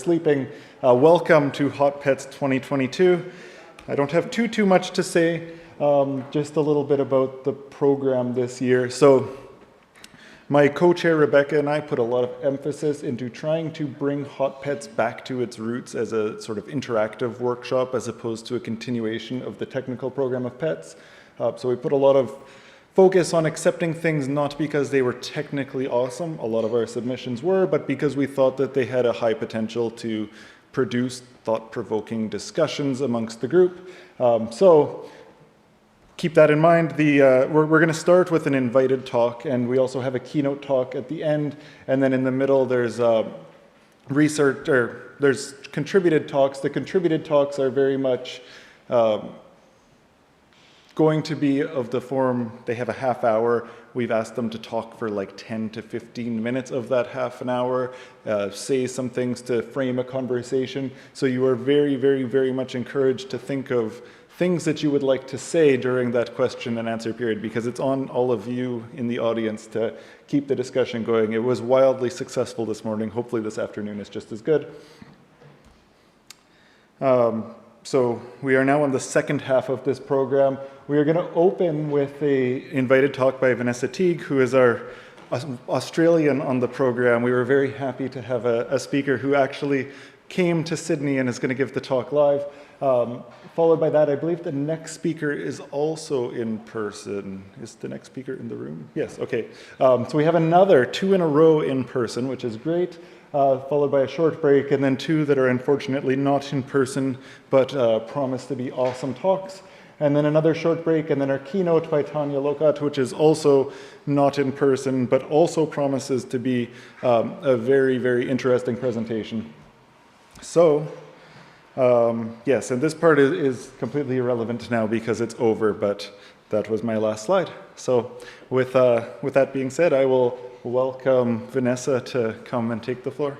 sleeping. Welcome to HotPETs 2022. I don't have too much to say, just a little bit about the program this year. So my co-chair Rebecca and I put a lot of emphasis into trying to bring HotPETs back to its roots as a sort of interactive workshop as opposed to a continuation of the technical program of PETs. So we put a lot of focus on accepting things not because they were technically awesome, a lot of our submissions were, but because we thought that they had a high potential to produce thought-provoking discussions amongst the group. So keep that in mind. We're going to start with an invited talk, and we also have a keynote talk at the end, and then in the middle there's research, or there's contributed talks. The contributed talks are very much going to be of the form, they have a half hour. We've asked them to talk for like 10 to 15 minutes of that half an hour, say some things to frame a conversation. So you are very much encouraged to think of things that you would like to say during that question and answer period, because it's on all of you in the audience to keep the discussion going. It was wildly successful this morning. Hopefully this afternoon is just as good. So we are now on the second half of this program. We are going to open with an invited talk by Vanessa Teague, who is our Australian on the program. We were very happy to have a speaker who actually came to Sydney and is going to give the talk live. Followed by that, I believe the next speaker is also in person. Is the next speaker in the room? Yes, okay. So we have another 2 in a row in person, which is great. Followed by a short break, and then 2 that are unfortunately not in person, but promise to be awesome talks. And then another short break, and then our keynote by Tanya Lokat, which is also not in person, but also promises to be a very interesting presentation. So, yes, and this part is completely irrelevant now because it's over, but that was my last slide. So with that being said, I will welcome Vanessa to come and take the floor.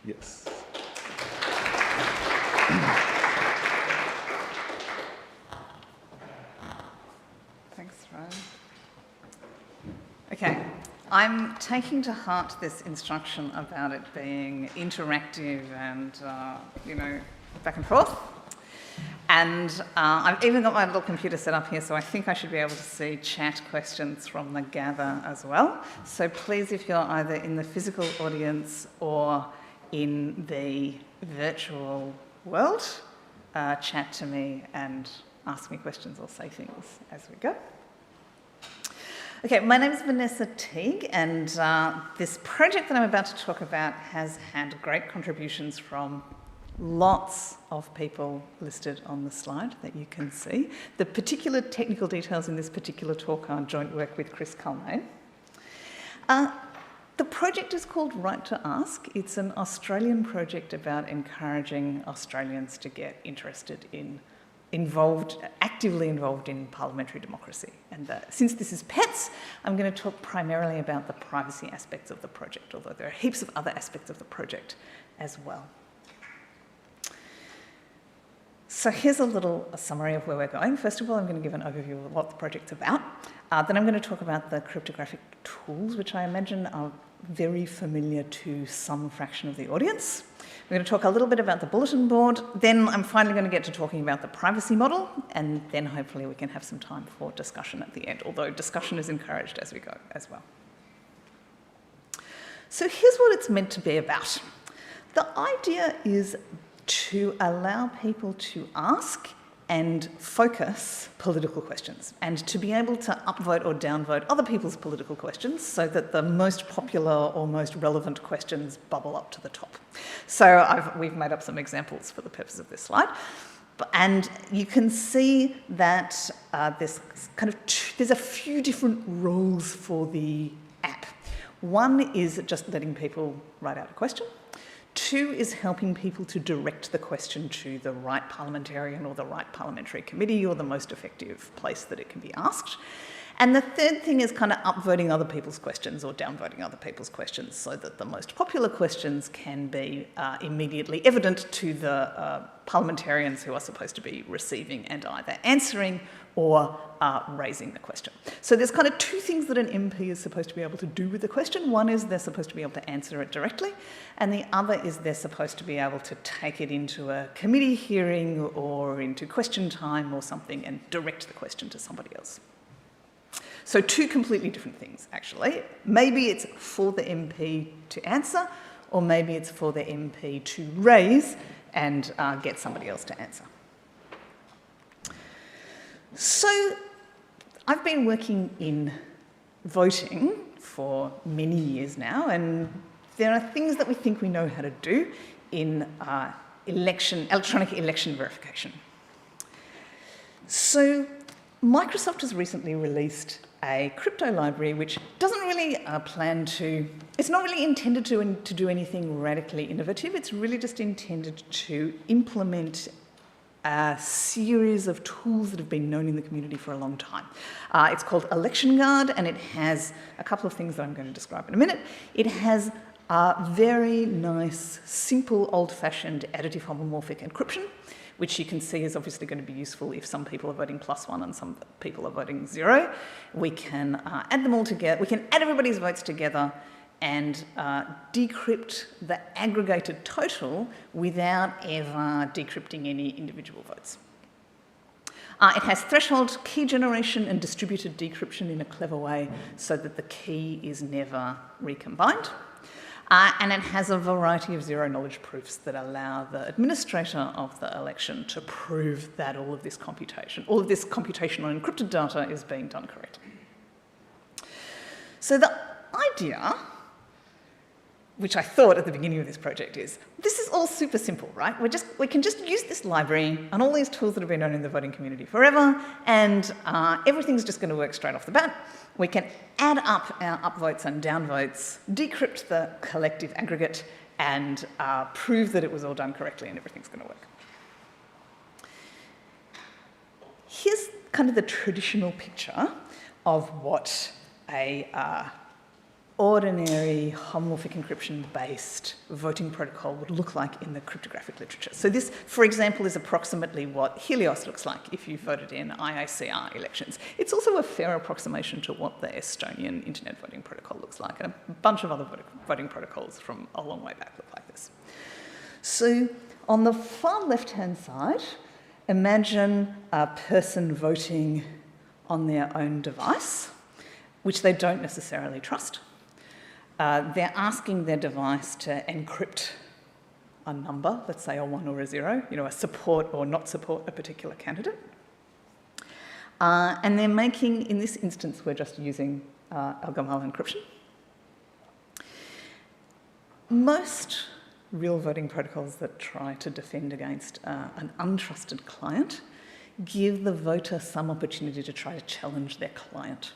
Yes. Thanks, Ryan. Okay, I'm taking to heart this instruction about it being interactive and, back and forth. And I've even got my little computer set up here, so I think I should be able to see chat questions from the gather as well. So please, if you're either in the physical audience or in the virtual world, chat to me and ask me questions or say things as we go. Okay, my name is Vanessa Teague, and this project that I'm about to talk about has had great contributions from lots of people listed on the slide that you can see. The particular technical details in this particular talk are joint work with Chris Culmane. The project is called Right to Ask. It's an Australian project about encouraging Australians to get interested in, actively involved in parliamentary democracy. And since this is PETs, I'm going to talk primarily about the privacy aspects of the project, although there are heaps of other aspects of the project as well. So here's a summary of where we're going. First of all, I'm going to give an overview of what the project's about. Then I'm going to talk about the cryptographic tools, which I imagine are very familiar to some fraction of the audience. We're going to talk a little bit about the bulletin board. Then I'm finally going to get to talking about the privacy model, and then hopefully we can have some time for discussion at the end, although discussion is encouraged as we go as well. So here's what it's meant to be about. The idea is to allow people to ask and focus political questions, and to be able to upvote or downvote other people's political questions so that the most popular or most relevant questions bubble up to the top. So we've made up some examples for the purpose of this slide. And you can see that there's a few different roles for the app. One is just letting people write out a question. 2 is helping people to direct the question to the right parliamentarian or the right parliamentary committee or the most effective place that it can be asked. And the third thing is kind of upvoting other people's questions or downvoting other people's questions so that the most popular questions can be immediately evident to the parliamentarians who are supposed to be receiving and either answering or raising the question. So there's kind of two things that an MP is supposed to be able to do with the question. One is they're supposed to be able to answer it directly, and the other is they're supposed to be able to take it into a committee hearing or into question time or something and direct the question to somebody else. So two completely different things, actually. Maybe it's for the MP to answer, or maybe it's for the MP to raise and get somebody else to answer. So I've been working in voting for many years now, and there are things that we think we know how to do in electronic election verification. So Microsoft has recently released a crypto library which doesn't really plan to, it's not really intended to do anything radically innovative. It's really just intended to implement a series of tools that have been known in the community for a long time. It's called Election Guard, and it has a couple of things that I'm going to describe in a minute. It has very nice, simple, old-fashioned additive homomorphic encryption, which you can see is obviously going to be useful if some people are voting +1 and some people are voting 0. We can add them all together. We can add everybody's votes together and decrypt the aggregated total without ever decrypting any individual votes. It has threshold key generation and distributed decryption in a clever way so that the key is never recombined. And it has a variety of zero-knowledge proofs that allow the administrator of the election to prove that all of this computation on encrypted data is being done correctly. So the idea, which I thought at the beginning of this project, is this is all super simple, right? We can just use this library and all these tools that have been known in the voting community forever, and everything's just going to work straight off the bat. We can add up our upvotes and downvotes, decrypt the collective aggregate, and prove that it was all done correctly and everything's going to work. Here's kind of the traditional picture of what a ordinary homomorphic encryption-based voting protocol would look like in the cryptographic literature. So this, for example, is approximately what Helios looks like if you voted in IICR elections. It's also a fair approximation to what the Estonian internet voting protocol looks like, and a bunch of other voting protocols from a long way back look like this. So on the far left-hand side, imagine a person voting on their own device, which they don't necessarily trust. They're asking their device to encrypt a number, let's say a 1 or a 0, a support or not support a particular candidate. And they're making, in this instance, we're just using algorithm encryption. Most real voting protocols that try to defend against an untrusted client give the voter some opportunity to try to challenge their client.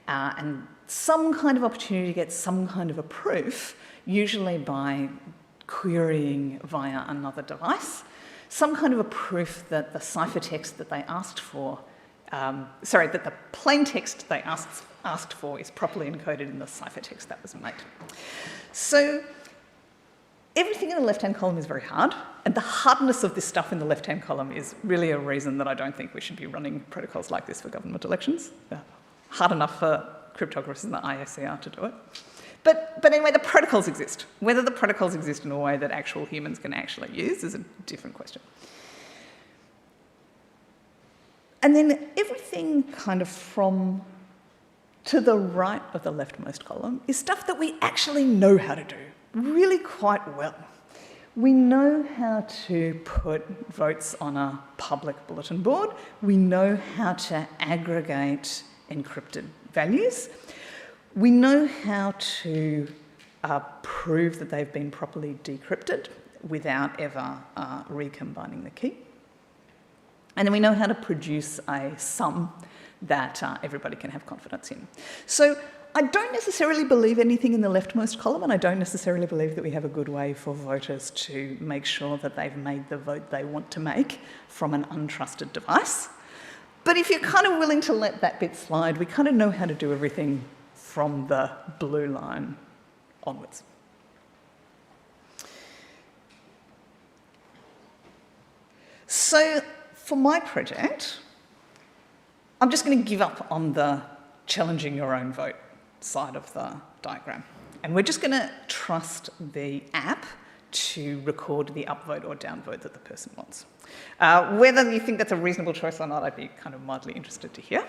And some kind of opportunity to get some kind of a proof, usually by querying via another device, some kind of a proof that the ciphertext that they asked for, that the plain text they asked for is properly encoded in the ciphertext that was made. So everything in the left-hand column is very hard, and the hardness of this stuff in the left-hand column is really a reason that I don't think we should be running protocols like this for government elections. Hard enough for cryptographers in the IICR to do it. But anyway, the protocols exist. Whether the protocols exist in a way that actual humans can actually use is a different question. And then everything kind of from to the right of the leftmost column is stuff that we actually know how to do really quite well. We know how to put votes on a public bulletin board. We know how to aggregate encrypted values. We know how to prove that they've been properly decrypted without ever recombining the key. And then we know how to produce a sum that everybody can have confidence in. So I don't necessarily believe anything in the leftmost column, and I don't necessarily believe that we have a good way for voters to make sure that they've made the vote they want to make from an untrusted device. But if you're kind of willing to let that bit slide, we kind of know how to do everything from the blue line onwards. So for my project, I'm just going to give up on the challenging your own vote side of the diagram. And we're just going to trust the app to record the upvote or downvote that the person wants. Whether you think that's a reasonable choice or not, I'd be kind of mildly interested to hear.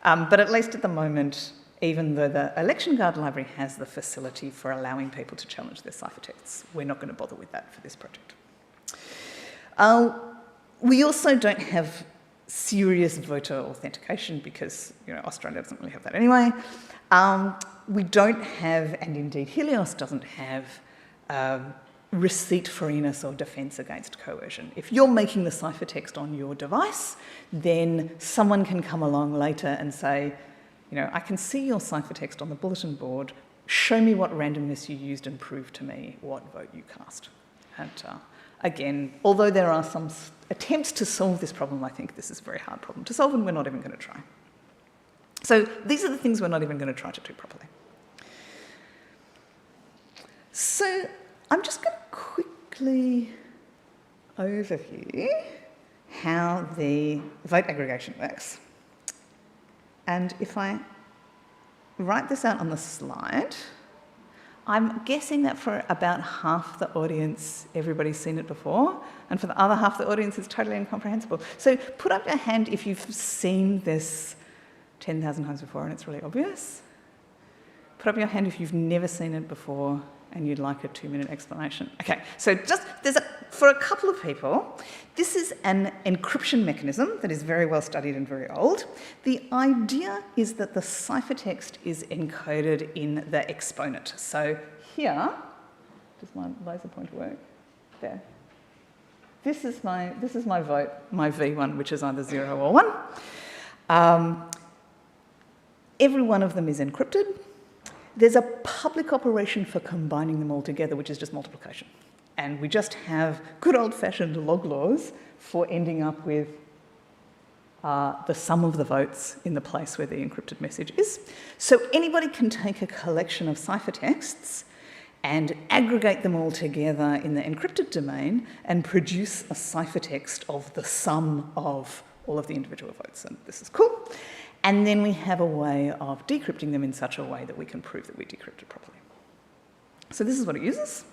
But at least at the moment, even though the election guard library has the facility for allowing people to challenge their ciphertexts, we're not going to bother with that for this project. We also don't have serious voter authentication because Australia doesn't really have that anyway. We don't have, and indeed Helios doesn't have, receipt freeness or defence against coercion. If you're making the ciphertext on your device, then someone can come along later and say, I can see your ciphertext on the bulletin board, show me what randomness you used and prove to me what vote you cast. And again, although there are some attempts to solve this problem, I think this is a very hard problem to solve and we're not even going to try. So these are the things we're not even going to try to do properly. So I'm just going to quickly overview how the vote aggregation works. And if I write this out on the slide, I'm guessing that for about half the audience, everybody's seen it before, and for the other half of the audience, it's totally incomprehensible. So put up your hand if you've seen this 10,000 times before and it's really obvious. Put up your hand if you've never seen it before and you'd like a 2-minute explanation. Okay, so for a couple of people, this is an encryption mechanism that is very well studied and very old. The idea is that the ciphertext is encoded in the exponent. So here, does my laser pointer work? There. This is my vote, my V1, which is either 0 or 1. Every one of them is encrypted. There's a public operation for combining them all together, which is just multiplication. And we just have good old-fashioned log laws for ending up with the sum of the votes in the place where the encrypted message is. So anybody can take a collection of ciphertexts and aggregate them all together in the encrypted domain and produce a ciphertext of the sum of all of the individual votes. And this is cool. And then we have a way of decrypting them in such a way that we can prove that we decrypted properly. So this is what it uses.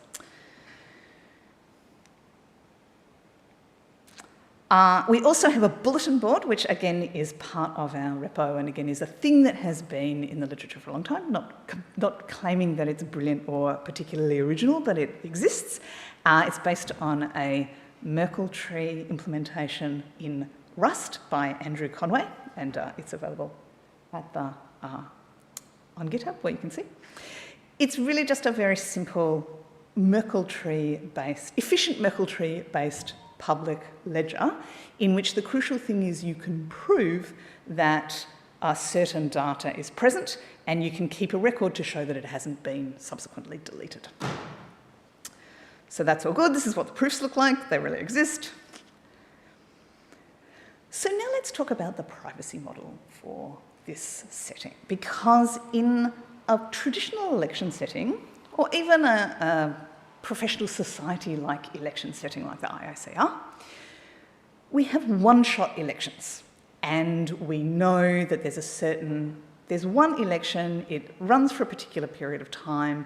We also have a bulletin board, which again is part of our repo and again is a thing that has been in the literature for a long time, not claiming that it's brilliant or particularly original, but it exists. It's based on a Merkle tree implementation in Rust by Andrew Conway, and it's available at the, on GitHub, where you can see. It's really just a very simple Merkle tree-based, efficient Merkle tree-based public ledger in which the crucial thing is you can prove that certain data is present and you can keep a record to show that it hasn't been subsequently deleted. So that's all good. This is what the proofs look like. They really exist. So now let's talk about the privacy model for this setting, because in a traditional election setting, or even a professional society-like election setting like the IICR, we have one-shot elections. And we know that there's one election, it runs for a particular period of time,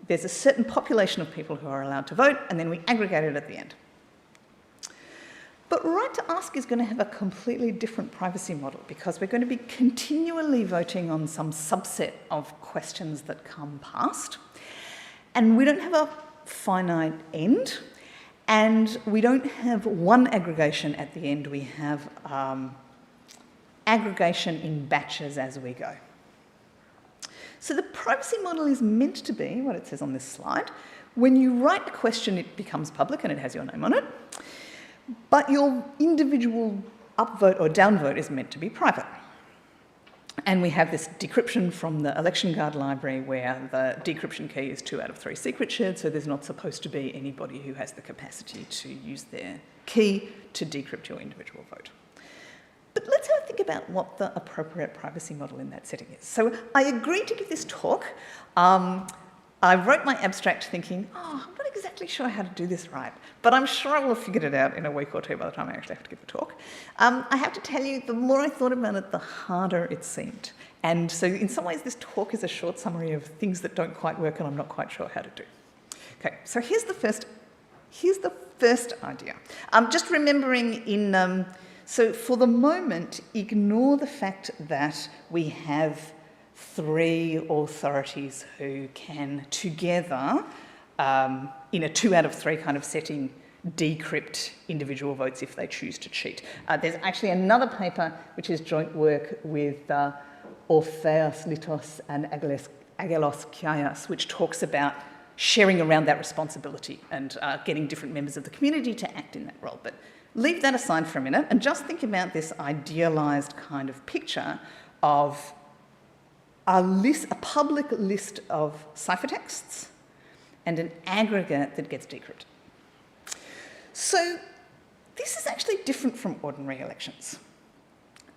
there's a certain population of people who are allowed to vote, and then we aggregate it at the end. But Right to Ask is going to have a completely different privacy model because we're going to be continually voting on some subset of questions that come past. And we don't have a finite end, and we don't have one aggregation at the end. We have aggregation in batches as we go. So the privacy model is meant to be what it says on this slide. When you write a question, it becomes public and it has your name on it. But your individual upvote or downvote is meant to be private. And we have this decryption from the election guard library where the decryption key is 2 out of 3 secret shared, so there's not supposed to be anybody who has the capacity to use their key to decrypt your individual vote. But let's have a think about what the appropriate privacy model in that setting is. So I agreed to give this talk. I wrote my abstract thinking, oh, I'm not exactly sure how to do this right, but I'm sure I will have figured it out in a week or two by the time I actually have to give the talk. I have to tell you, the more I thought about it, the harder it seemed. And so in some ways, this talk is a short summary of things that don't quite work and I'm not quite sure how to do. Okay, so here's the first idea. Just remembering so for the moment, ignore the fact that we have 3 authorities who can together, in a 2 out of 3 kind of setting, decrypt individual votes if they choose to cheat. There's actually another paper which is joint work with Orpheus Litos and Agelos Kiaias, which talks about sharing around that responsibility and getting different members of the community to act in that role. But leave that aside for a minute and just think about this idealised kind of picture of a public list of ciphertexts and an aggregate that gets decrypted. So this is actually different from ordinary elections.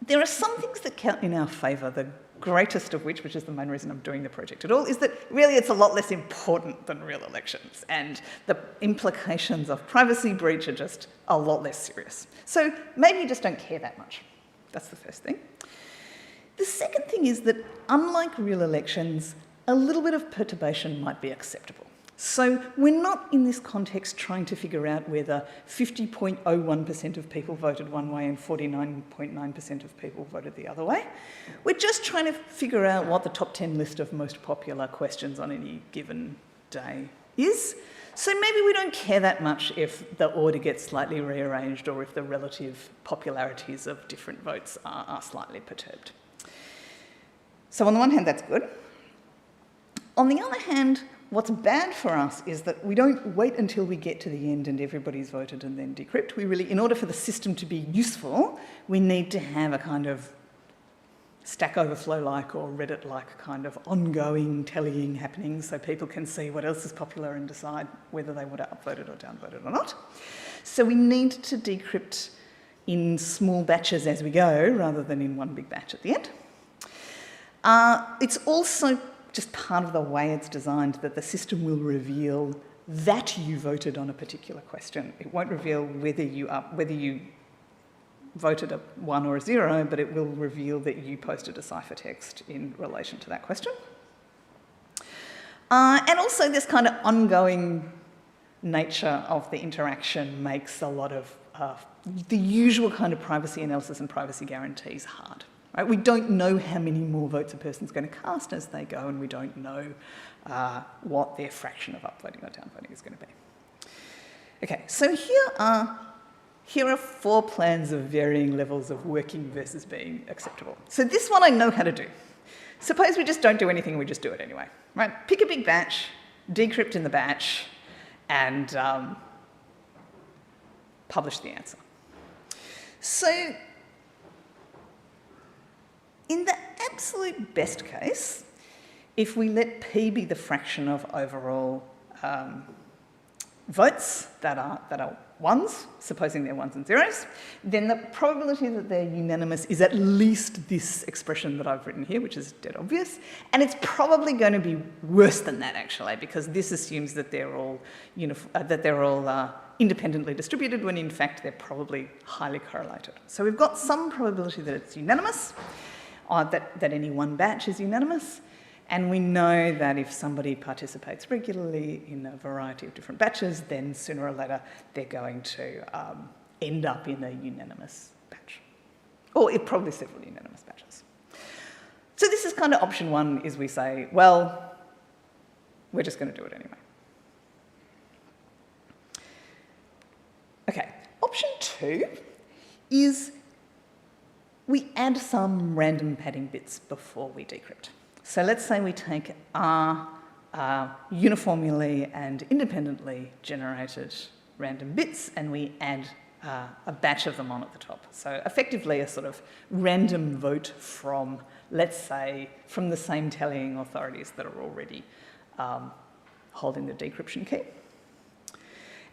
There are some things that count in our favour, the greatest of which is the main reason I'm doing the project at all, is that really it's a lot less important than real elections, and the implications of privacy breach are just a lot less serious. So maybe you just don't care that much. That's the first thing. The second thing is that, unlike real elections, a little bit of perturbation might be acceptable. So we're not in this context trying to figure out whether 50.01% of people voted one way and 49.9% of people voted the other way. We're just trying to figure out what the top 10 list of most popular questions on any given day is. So maybe we don't care that much if the order gets slightly rearranged or if the relative popularities of different votes are slightly perturbed. So on the one hand, that's good. On the other hand, what's bad for us is that we don't wait until we get to the end and everybody's voted and then decrypt. We really, in order for the system to be useful, we need to have a kind of Stack Overflow-like or Reddit-like kind of ongoing tallying happening so people can see what else is popular and decide whether they want to upvote it or downvote it or not. So we need to decrypt in small batches as we go rather than in one big batch at the end. It's also just part of the way it's designed that the system will reveal that you voted on a particular question. It won't reveal whether you voted a 1 or a 0, but it will reveal that you posted a ciphertext in relation to that question. And also this kind of ongoing nature of the interaction makes a lot of the usual kind of privacy analysis and privacy guarantees hard. Right? We don't know how many more votes a person's going to cast as they go, and we don't know what their fraction of upvoting or downvoting is going to be. Okay, so here are 4 plans of varying levels of working versus being acceptable. So this one I know how to do. Suppose we just don't do anything, we just do it anyway. Right? Pick a big batch, decrypt in the batch, and publish the answer. So in the absolute best case, if we let P be the fraction of overall votes that are 1s, supposing they're 1s and 0s, then the probability that they're unanimous is at least this expression that I've written here, which is dead obvious. And it's probably going to be worse than that, actually, because this assumes that they're all independently distributed, when in fact they're probably highly correlated. So we've got some probability that it's unanimous, that any one batch is unanimous, and we know that if somebody participates regularly in a variety of different batches, then sooner or later they're going to end up in a unanimous batch, or probably several unanimous batches. So this is kind of option 1, is we say, well, we're just going to do it anyway. Okay, option 2 is we add some random padding bits before we decrypt. So let's say we take R uniformly and independently generated random bits and we add a batch of them on at the top. So effectively a sort of random vote from, let's say, from the same tallying authorities that are already holding the decryption key.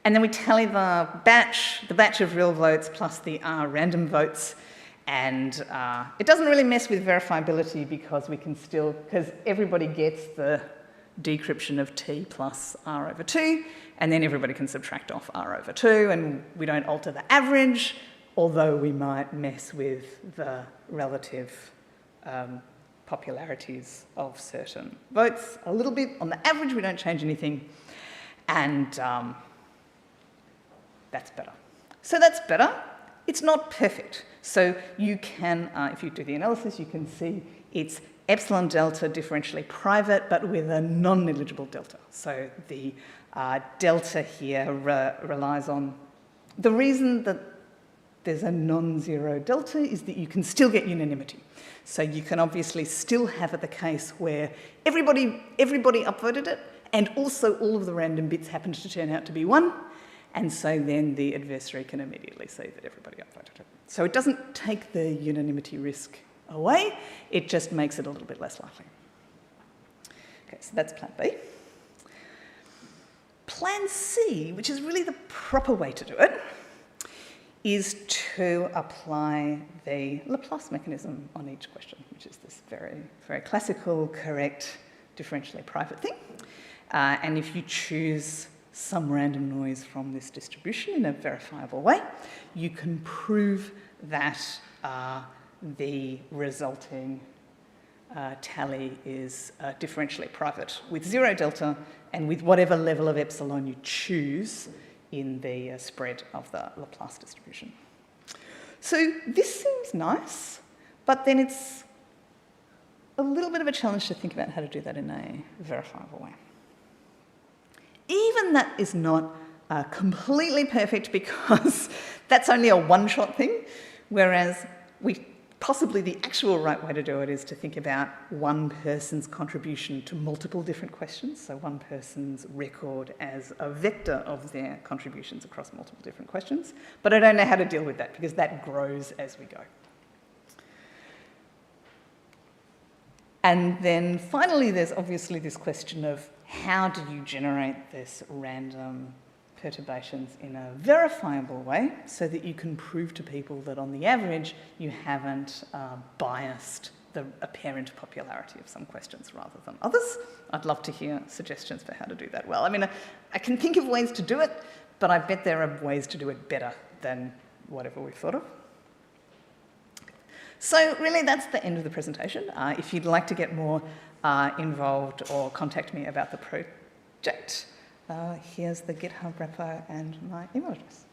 And then we tally the batch of real votes plus the R random votes. And it doesn't really mess with verifiability because because everybody gets the decryption of T plus R over 2, and then everybody can subtract off R/2, and we don't alter the average, although we might mess with the relative popularities of certain votes a little bit. On the average, we don't change anything, and that's better. So that's better. It's not perfect. So you can, if you do the analysis, you can see it's epsilon delta differentially private, but with a non-negligible delta. So the delta here relies on, the reason that there's a non-zero delta is that you can still get unanimity. So you can obviously still have it the case where everybody upvoted it, and also all of the random bits happened to turn out to be 1, and so then the adversary can immediately say that everybody upvoted it. So it doesn't take the unanimity risk away, it just makes it a little bit less likely. Okay, so that's plan B. Plan C, which is really the proper way to do it, is to apply the Laplace mechanism on each question, which is this very, very classical, correct, differentially private thing. And if you choose some random noise from this distribution in a verifiable way, you can prove that the resulting tally is differentially private with 0 delta and with whatever level of epsilon you choose in the spread of the Laplace distribution. So this seems nice, but then it's a little bit of a challenge to think about how to do that in a verifiable way. Even that is not completely perfect, because that's only a one-shot thing, whereas possibly the actual right way to do it is to think about one person's contribution to multiple different questions, so one person's record as a vector of their contributions across multiple different questions. But I don't know how to deal with that, because that grows as we go. And then finally, there's obviously this question of how do you generate this random perturbations in a verifiable way so that you can prove to people that on the average you haven't biased the apparent popularity of some questions rather than others. I'd love to hear suggestions for how to do that well. I mean, I can think of ways to do it, but I bet there are ways to do it better than whatever we've thought of. So really that's the end of the presentation. If you'd like to get more involved or contact me about the project, here's the GitHub repo and my email address.